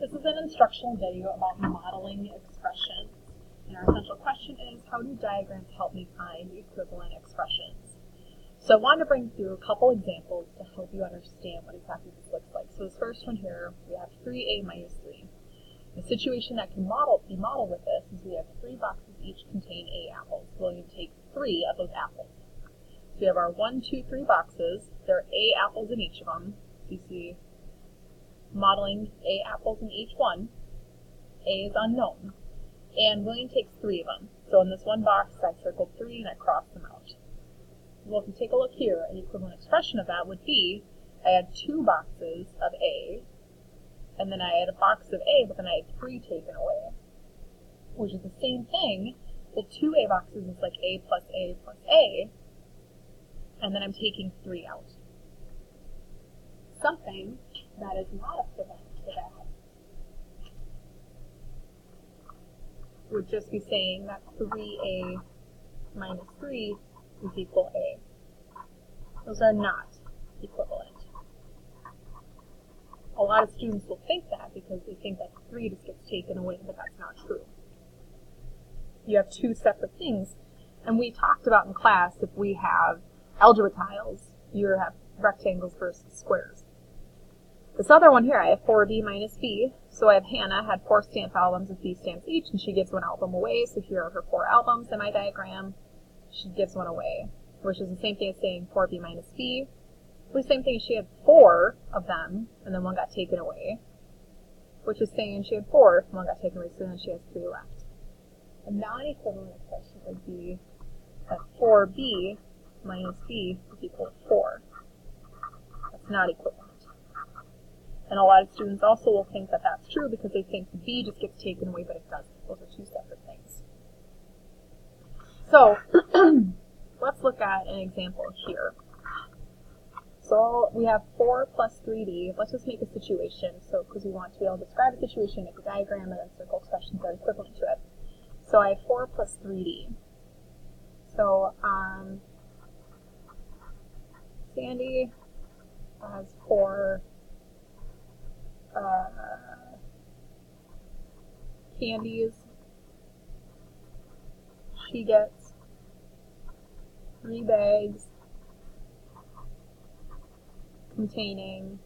This is an instructional video about modeling expressions. And our essential question is, how do diagrams help me find equivalent expressions? So I wanted to bring through a couple examples to help you understand what exactly this looks like. So this first one here, we have 3a minus 3. The situation that can be modeled with this is we have 3 boxes each contain a apples. We'll need to take 3 of those apples. So we have our 1, 2, 3 boxes. There are a apples in each of them. So you see modeling a apples in each one. A is unknown. And William takes 3 of them. So in this one box, I circled 3 and I crossed them out. Well, if you take a look here, an equivalent expression of that would be, I had 2 boxes of A, and then I had a box of A, but then I had 3 taken away, which is the same thing. Well, 2 A boxes is like A plus A plus A, and then I'm taking 3 out. Something that is not equivalent to that would just be saying that 3a minus 3 is equal A. Those are not equivalent. A lot of students will think that because they think that 3 just gets taken away, but that's not true. You have 2 separate things, and we talked about in class if we have algebra tiles, you have rectangles versus squares. This other one here, I have 4b minus b, so I have Hannah had 4 stamp albums with b stamps each, and she gives 1 album away, so here are her 4 albums in my diagram. She gives 1 away, which is the same thing as saying 4b minus b. The same thing as she had 4 of them, and then 1 got taken away, which is saying she had 4, and 1 got taken away, so then she has 3 left. A non-equivalent expression would be that 4b minus b is equal to 4. That's not equivalent. And a lot of students also will think that that's true because they think b just gets taken away, but it doesn't. Those are 2 separate things. So, let's look at an example here. So we have 4 plus 3d. Let's just make a situation, so because we want to be able to describe a situation, make a diagram, and then circle expressions that are equivalent to it. So I have 4 plus 3d. So Sandy has 4 candies. She gets 3 bags containing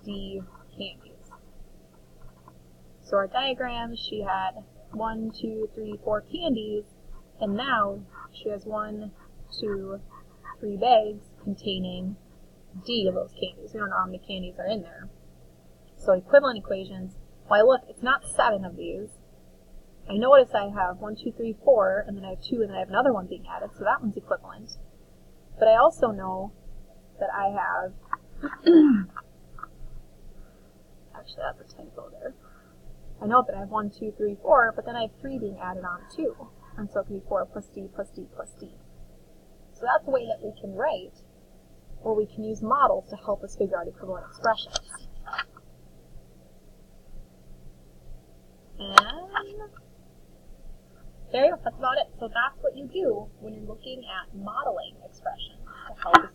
D candies. So our diagram, she had 1, 2, 3, 4 candies, and now she has 1, 2, 3 bags containing D of those candies. We don't know how many candies are in there. So equivalent equations, well, look, it's not 7 of these. I notice I have 1, 2, 3, 4, and then I have 2, and then I have another one being added, so that one's equivalent. But I also know that I have, actually that's a typo there. I know that I have 1, 2, 3, 4, but then I have 3 being added on too. And so it can be 4 plus D plus D plus D. So that's a way that we can write, or we can use models to help us figure out equivalent expressions. And there you go, that's about it. So that's what you do when you're looking at modeling expressions to help us